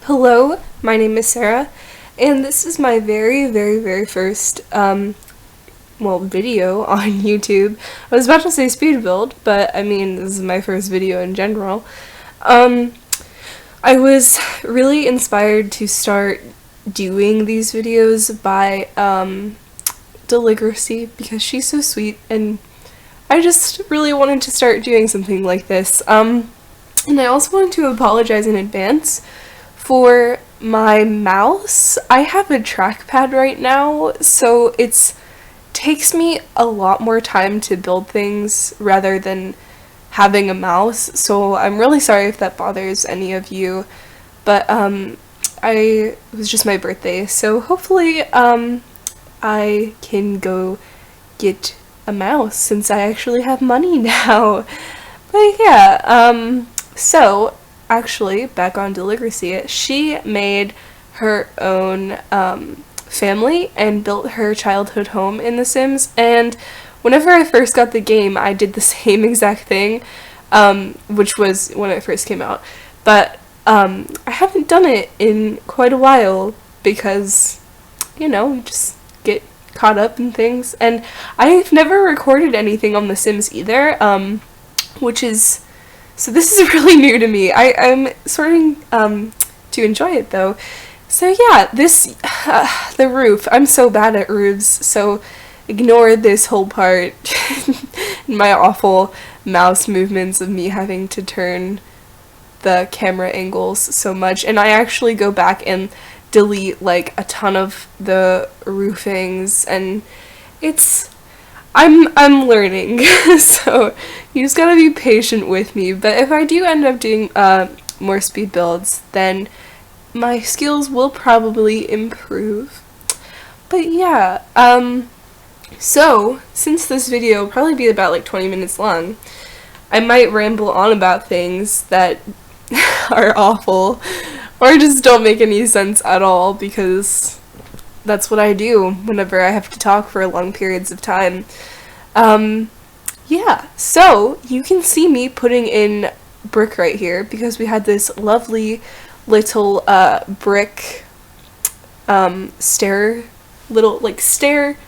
Hello, my name is Sarah, and this is my very first, video on YouTube. I was about to say speed build, but I mean, this is my first video in general. Um, I was really inspired to start doing these videos by, Deligracy, because she's so sweet, and I just really wanted to start doing something like this. And I also wanted to apologize in advance for my mouse. I have a trackpad right now, so it takes me a lot more time to build things rather than having a mouse. So I'm really sorry if that bothers any of you, but it was just my birthday, so hopefully I can go get a mouse since I actually have money now. But yeah, so actually, back on Deligracy, she made her own family and built her childhood home in The Sims, and whenever I first got the game, I did the same exact thing, which was when it first came out, but I haven't done it in quite a while because, you just get caught up in things, and I've never recorded anything on The Sims either, which is, so this is really new to me. I'm starting to enjoy it though. So yeah, the roof, I'm so bad at roofs, so ignore this whole part, my awful mouse movements of me having to turn the camera angles so much, and I actually go back and delete like a ton of the roofings, and I'm learning, so you just gotta be patient with me, but if I do end up doing more speed builds, then my skills will probably improve. But yeah, so since this video will probably be about like 20 minutes long, I might ramble on about things that are awful or just don't make any sense at all, because that's what I do whenever I have to talk for long periods of time. Yeah, so you can see me putting in brick right here because we had this lovely little brick stair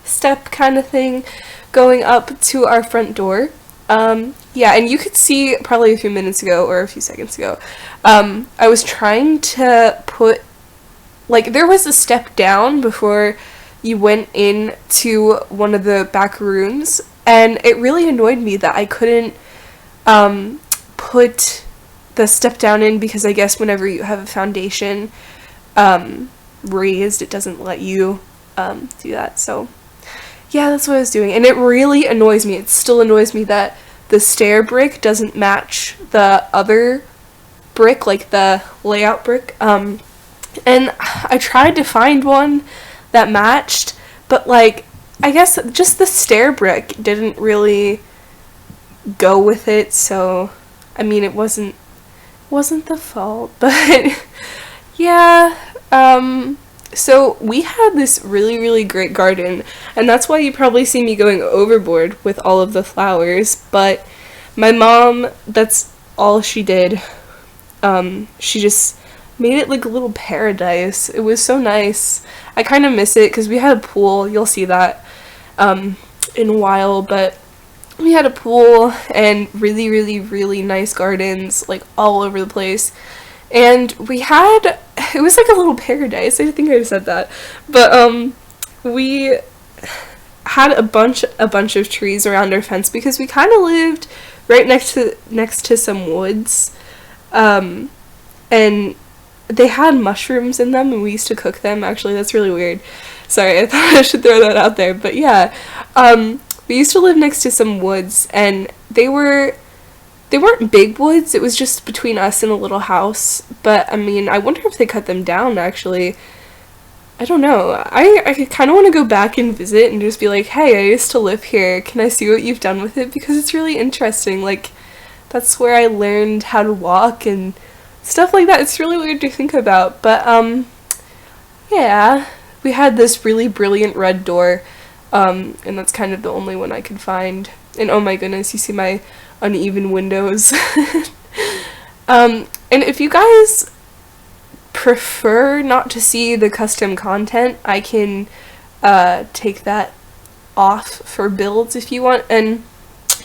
step kind of thing going up to our front door. Yeah, and you could see probably a few minutes ago or a few seconds ago, I was trying to put, like, there was a step down before you went in to one of the back rooms, and it really annoyed me that I couldn't put the step down in, because I guess whenever you have a foundation raised, it doesn't let you do that. So yeah, that's what I was doing, and it really annoys me. It still annoys me that the stair brick doesn't match the other brick, like the layout brick. And I tried to find one that matched, but like, I guess just the stair brick didn't really go with it, so I mean, it wasn't the fault, but yeah, so we had this really great garden, and that's why you probably see me going overboard with all of the flowers, but my mom, that's all she did. She just made it like a little paradise. It was so nice. I kind of miss it because we had a pool. You'll see that in a while, but we had a pool and really nice gardens like all over the place. And it was like a little paradise. I think I said that. But we had a bunch of trees around our fence because we kind of lived right next to some woods. And they had mushrooms in them, and we used to cook them. Actually, that's really weird. Sorry, I thought I should throw that out there. But yeah, we used to live next to some woods, and they weren't big woods. It was just between us and a little house. But I mean, I wonder if they cut them down, actually. I don't know. I kind of want to go back and visit and just be like, hey, I used to live here. Can I see what you've done with it? Because it's really interesting. Like, that's where I learned how to walk and stuff like that. It's really weird to think about. But, yeah. We had this really brilliant red door, and that's kind of the only one I could find. And oh my goodness, you see my uneven windows. And if you guys prefer not to see the custom content, I can take that off for builds if you want. And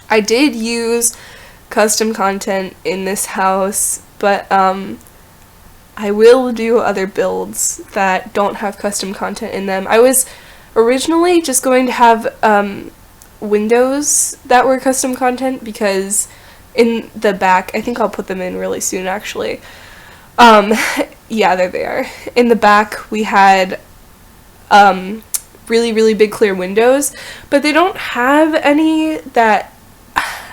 I did use custom content in this house, but I will do other builds that don't have custom content in them. I was originally just going to have windows that were custom content, because in the back, I think I'll put them in really soon actually. Yeah, there they are. In the back we had really big clear windows, but they don't have any that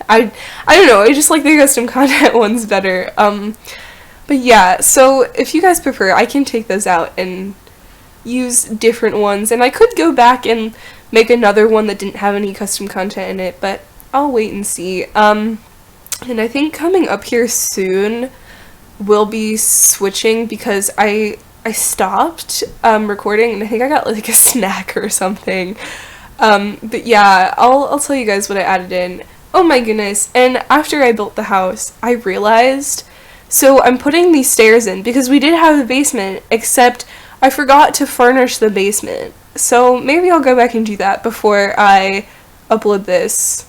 I don't know, I just like the custom content ones better. But yeah, so if you guys prefer, I can take those out and use different ones, and I could go back and make another one that didn't have any custom content in it, but I'll wait and see. And I think coming up here soon we'll be switching, because I stopped recording, and I think I got like a snack or something. But yeah, I'll tell you guys what I added in. Oh my goodness, and after I built the house, I realized, so I'm putting these stairs in because we did have a basement, except I forgot to furnish the basement. So maybe I'll go back and do that before I upload this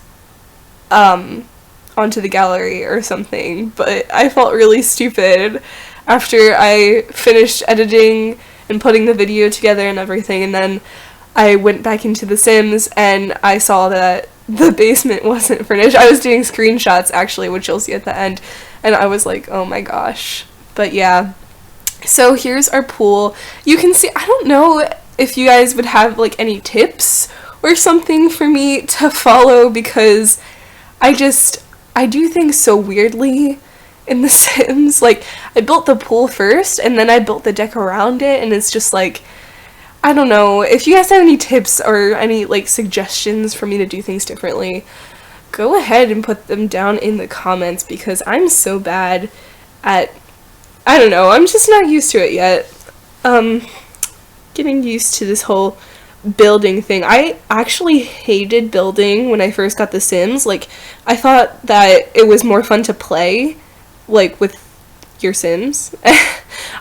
onto the gallery or something. But I felt really stupid after I finished editing and putting the video together and everything, and then I went back into The Sims and I saw that the basement wasn't furnished. I was doing screenshots actually, which you'll see at the end, and I was like, oh my gosh. But yeah, so here's our pool. You can see, I don't know if you guys would have like any tips or something for me to follow, because I do things so weirdly in The Sims. Like, I built the pool first and then I built the deck around it, and it's just like, I don't know. If you guys have any tips or any like suggestions for me to do things differently, go ahead and put them down in the comments, because I'm so bad at, I don't know, I'm just not used to it yet. Getting used to this whole building thing. I actually hated building when I first got The Sims. Like, I thought that it was more fun to play, like, with your Sims.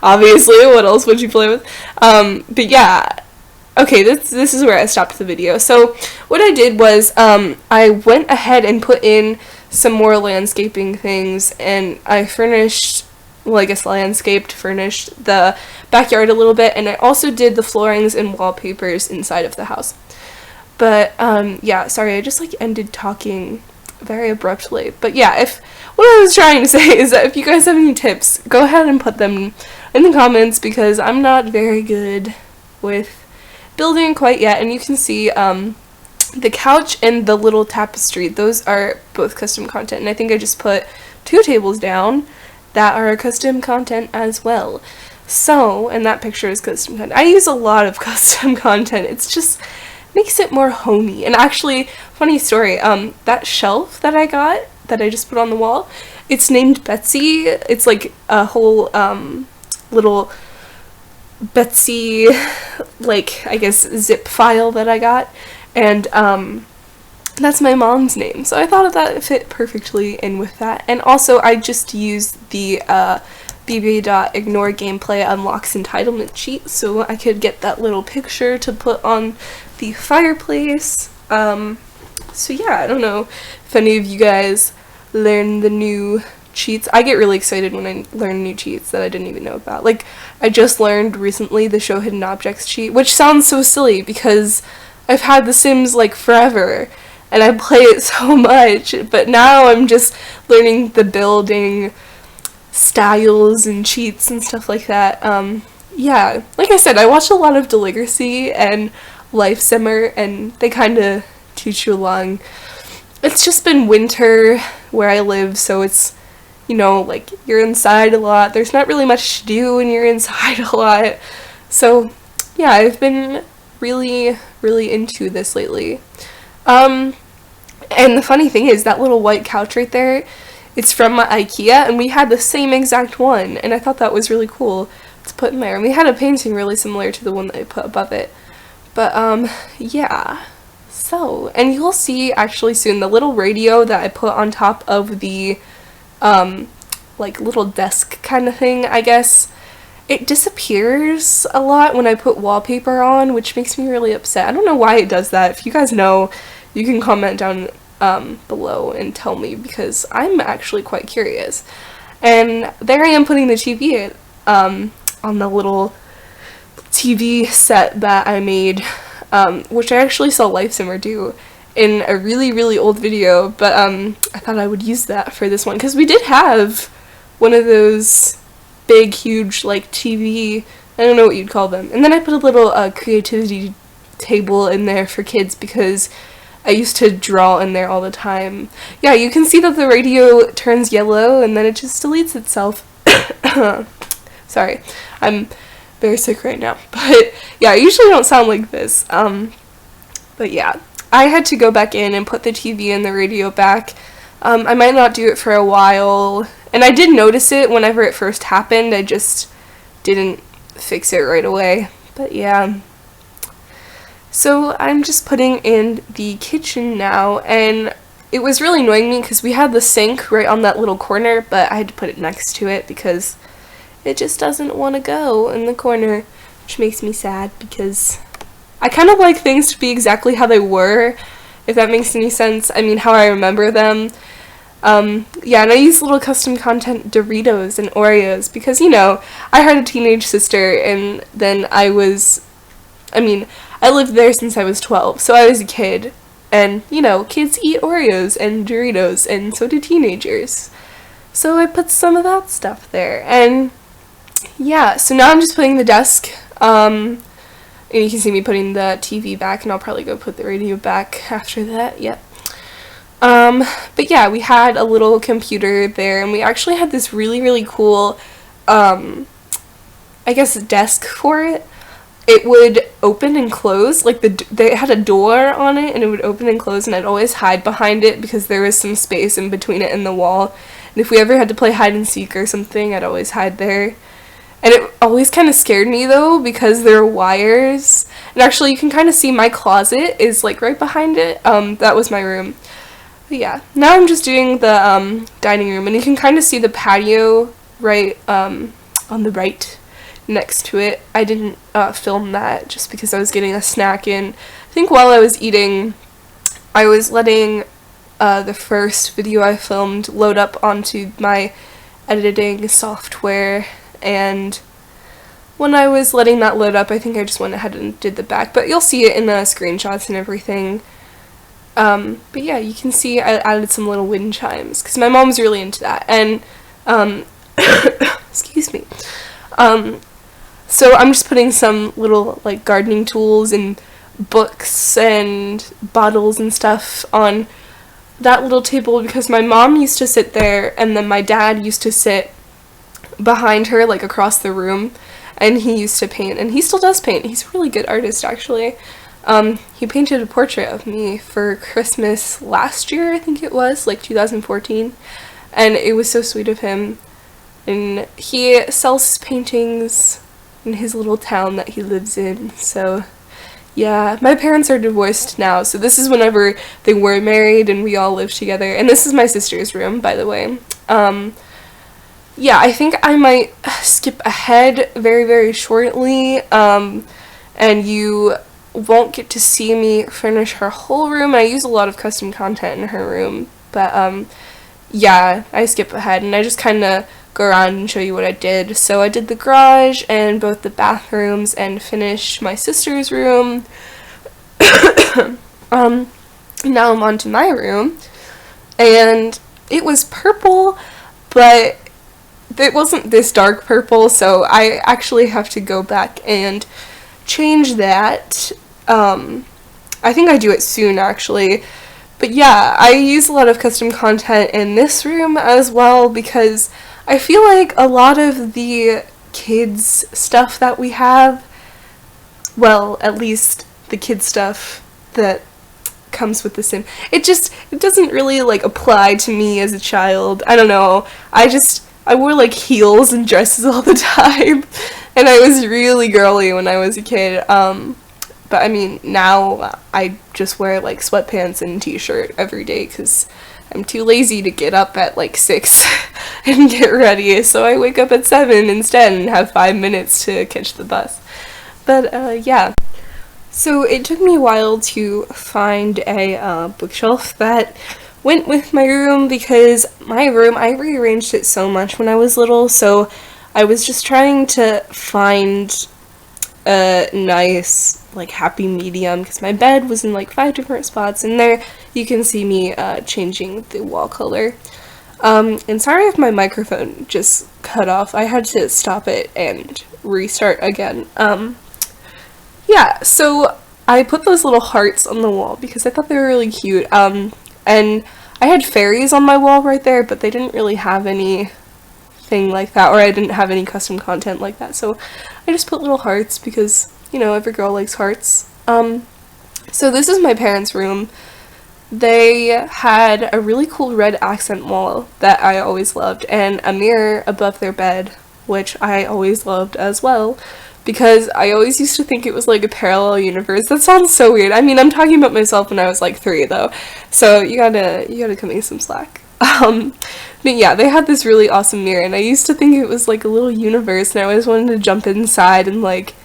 Obviously, what else would you play with? But yeah, okay, this is where I stopped the video. So what I did was I went ahead and put in some more landscaping things, and I furnished, well, I guess furnished the backyard a little bit, and I also did the floorings and wallpapers inside of the house. But yeah, sorry, I just like ended talking very abruptly. But yeah, what I was trying to say is that if you guys have any tips, go ahead and put them in the comments, because I'm not very good with building quite yet. And you can see the couch and the little tapestry, those are both custom content, and I think I just put 2 tables down that are custom content as well. So, and that picture is custom content. I use a lot of custom content. It's just makes it more homey. And actually, funny story, that shelf that I got, that I just put on the wall, it's named Betsy. It's like a whole little Betsy, like, I guess, zip file that I got, and that's my mom's name, so I thought that fit perfectly in with that. And also, I just used the bb.ignore gameplay unlocks entitlement cheat, so I could get that little picture to put on the fireplace. So yeah, I don't know if any of you guys learn the new cheats. I get really excited when I learn new cheats that I didn't even know about. Like, I just learned recently the show hidden objects cheat, which sounds so silly because I've had The Sims like forever and I play it so much, but now I'm just learning the building styles and cheats and stuff like that. Yeah, like I said, I watched a lot of Deligracy and Life Simmer, and they kind of teach you along. It's just been winter where I live, so it's, you know, like, you're inside a lot. There's not really much to do when you're inside a lot. So, yeah, I've been really, really into this lately. And the funny thing is, that little white couch right there, it's from IKEA, and we had the same exact one, and I thought that was really cool to put in there. And we had a painting really similar to the one that I put above it. But, yeah. So, and you'll see actually soon the little radio that I put on top of the, like, little desk kind of thing, I guess. it disappears a lot when I put wallpaper on, which makes me really upset. I don't know why it does that. If you guys know, you can comment down below and tell me, because I'm actually quite curious. And there I am putting the TV on the little TV set that I made, which I actually saw LifeSimmer do in a really, really old video, but I thought I would use that for this one, because we did have one of those big, huge, like, TV, I don't know what you'd call them. And then I put a little creativity table in there for kids, because I used to draw in there all the time. Yeah, you can see that the radio turns yellow, and then it just deletes itself. Sorry, I'm very sick right now. But yeah, I usually don't sound like this. But yeah, I had to go back in and put the TV and the radio back. I might not do it for a while, and I did notice it whenever it first happened. I just didn't fix it right away. But yeah. So I'm just putting in the kitchen now, and it was really annoying me because we had the sink right on that little corner, but I had to put it next to it because it just doesn't want to go in the corner, which makes me sad because I kind of like things to be exactly how they were, if that makes any sense. I mean, how I remember them. Yeah, and I use little custom content Doritos and Oreos because, you know, I had a teenage sister, and then I lived there since I was 12, so I was a kid, and, you know, kids eat Oreos and Doritos, and so do teenagers. So I put some of that stuff there, and yeah, so now I'm just putting the desk, and you can see me putting the TV back, and I'll probably go put the radio back after that, yep. But yeah, we had a little computer there, and we actually had this really, really cool, I guess, desk for it. It would open and close, like they had a door on it, and it would open and close, and I'd always hide behind it because there was some space in between it and the wall. And if we ever had to play hide and seek or something, I'd always hide there. And it always kind of scared me though, because there are wires. And actually, you can kind of see my closet is like right behind it. That was my room. But yeah, now I'm just doing the dining room, and you can kind of see the patio right on the right next to it. I didn't film that just because I was getting a snack in. I think while I was eating, I was letting the first video I filmed load up onto my editing software, and when I was letting that load up, I think I just went ahead and did the back, but you'll see it in the screenshots and everything. But yeah, you can see I added some little wind chimes because my mom's really into that, and excuse me. So I'm just putting some little like gardening tools and books and bottles and stuff on that little table because my mom used to sit there, and then my dad used to sit behind her, like across the room, and he used to paint, and he still does paint. He's a really good artist, actually. He painted a portrait of me for Christmas last year, I think it was, like 2014, and it was so sweet of him. And he sells his paintings in his little town that he lives in, so yeah. My parents are divorced now, so this is whenever they were married and we all lived together, and this is my sister's room, by the way. Yeah, I think I might skip ahead very, very shortly, and you won't get to see me furnish her whole room. I use a lot of custom content in her room, but yeah, I skip ahead, and I just kind of go around and show you what I did. So I did the garage and both the bathrooms and finished my sister's room. Now I'm on to my room, and it was purple, but it wasn't this dark purple, so I actually have to go back and change that. I think I do it soon, actually. But yeah, I use a lot of custom content in this room as well because I feel like a lot of the kids stuff that we have, well, at least the kids stuff that comes with the Sim, it doesn't really like apply to me as a child. I don't know. I wore like heels and dresses all the time, and I was really girly when I was a kid. But I mean, now I just wear like sweatpants and t-shirt every day because I'm too lazy to get up at like 6 and get ready, so I wake up at 7 instead and have 5 minutes to catch the bus. But yeah. So it took me a while to find a bookshelf that went with my room, because my room, I rearranged it so much when I was little, so I was just trying to find a nice, like, happy medium, because my bed was in like 5 different spots, and there you can see me changing the wall color. And sorry if my microphone just cut off, I had to stop it and restart again. Yeah, so I put those little hearts on the wall because I thought they were really cute. And I had fairies on my wall right there, but they didn't really have anything like that, or I didn't have any custom content like that. So I just put little hearts because, you know, every girl likes hearts. So this is my parents' room. They had a really cool red accent wall that I always loved, and a mirror above their bed, which I always loved as well, because I always used to think it was like a parallel universe. That sounds so weird. I mean, I'm talking about myself when I was like 3 though, so you gotta cut me some slack. But yeah, they had this really awesome mirror, and I used to think it was like a little universe, and I always wanted to jump inside and like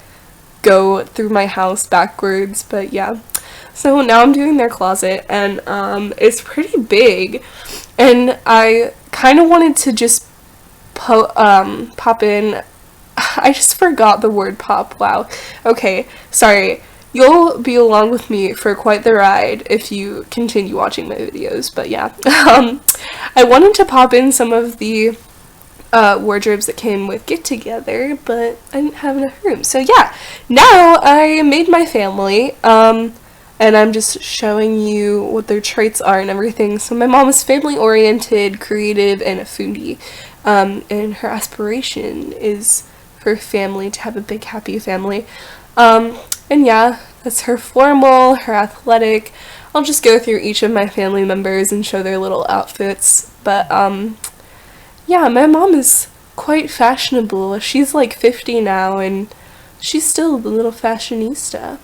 go through my house backwards. But yeah, so now I'm doing their closet, and it's pretty big, and I kind of wanted to just pop in. I just forgot the word pop. Wow. Okay, sorry. You'll be along with me for quite the ride if you continue watching my videos, but yeah. I wanted to pop in some of the wardrobes that came with Get Together, but I didn't have enough room. So yeah, now I made my family, and I'm just showing you what their traits are and everything. So my mom is family-oriented, creative, and a foodie, and her aspiration is for family to have a big, happy family. And yeah, that's her formal, her athletic. I'll just go through each of my family members and show their little outfits. But yeah, my mom is quite fashionable. She's like 50 now, and she's still a little fashionista.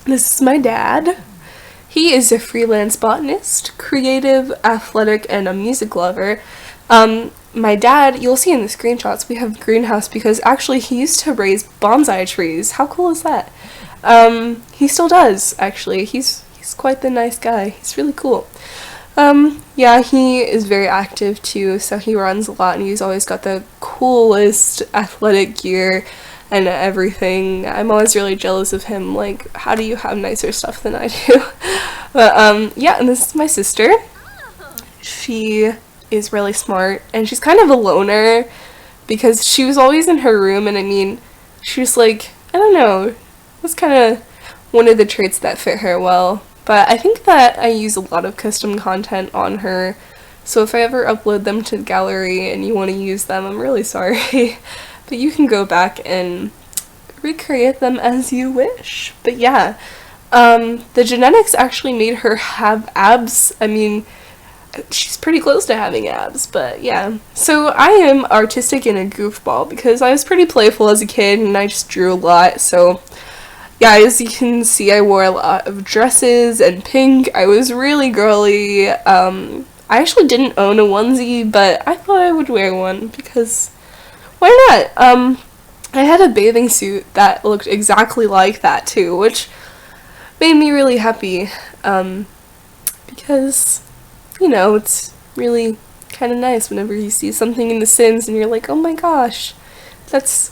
This is my dad. He is a freelance botanist, creative, athletic, and a music lover. My dad, you'll see in the screenshots, we have a greenhouse because actually he used to raise bonsai trees. How cool is that? He still does, actually. He's quite the nice guy. He's really cool. Yeah, he is very active too, so he runs a lot, and he's always got the coolest athletic gear and everything. I'm always really jealous of him. Like, how do you have nicer stuff than I do? But, yeah, and this is my sister. She is really smart, and she's kind of a loner because she was always in her room, and I mean, she was like, I don't know, that's kind of one of the traits that fit her well. But I think that I use a lot of custom content on her, so if I ever upload them to the gallery and you want to use them, I'm really sorry. But you can go back and recreate them as you wish. But yeah, the genetics actually made her have abs. I mean, she's pretty close to having abs, but yeah. So I am artistic and a goofball because I was pretty playful as a kid and I just drew a lot. So yeah, as you can see, I wore a lot of dresses and pink. I was really girly. I actually didn't own a onesie, but I thought I would wear one because why not? I had a bathing suit that looked exactly like that too, which made me really happy, because, you know, it's really kind of nice whenever you see something in The Sims and you're like, oh my gosh, that's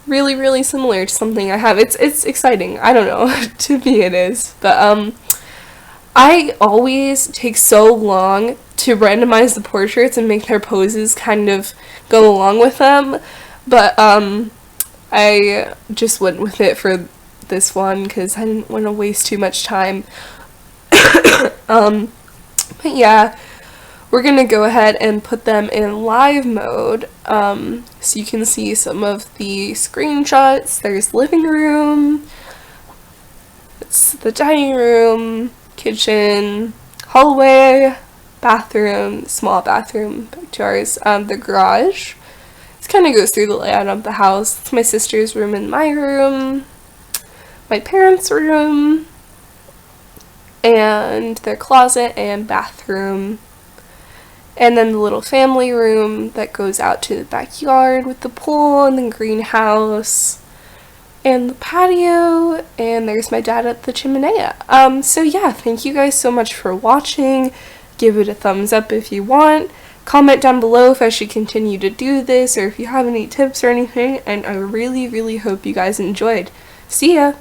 really, really similar to something I have. It's exciting. I don't know. To me it is. But, I always take so long to randomize the portraits and make their poses kind of go along with them. But, I just went with it for this one because I didn't want to waste too much time. But yeah, we're gonna go ahead and put them in live mode, so you can see some of the screenshots. There's the living room, it's the dining room, kitchen, hallway, bathroom, small bathroom, back to ours, the garage. This kind of goes through the layout of the house. It's my sister's room and my room, my parents' room, and their closet and bathroom. And then the little family room that goes out to the backyard with the pool and the greenhouse and the patio, and there's my dad at the chimenea. So yeah, thank you guys so much for watching. Give it a thumbs up if you want. Comment down below if I should continue to do this or if you have any tips or anything, and I really, really hope you guys enjoyed. See ya!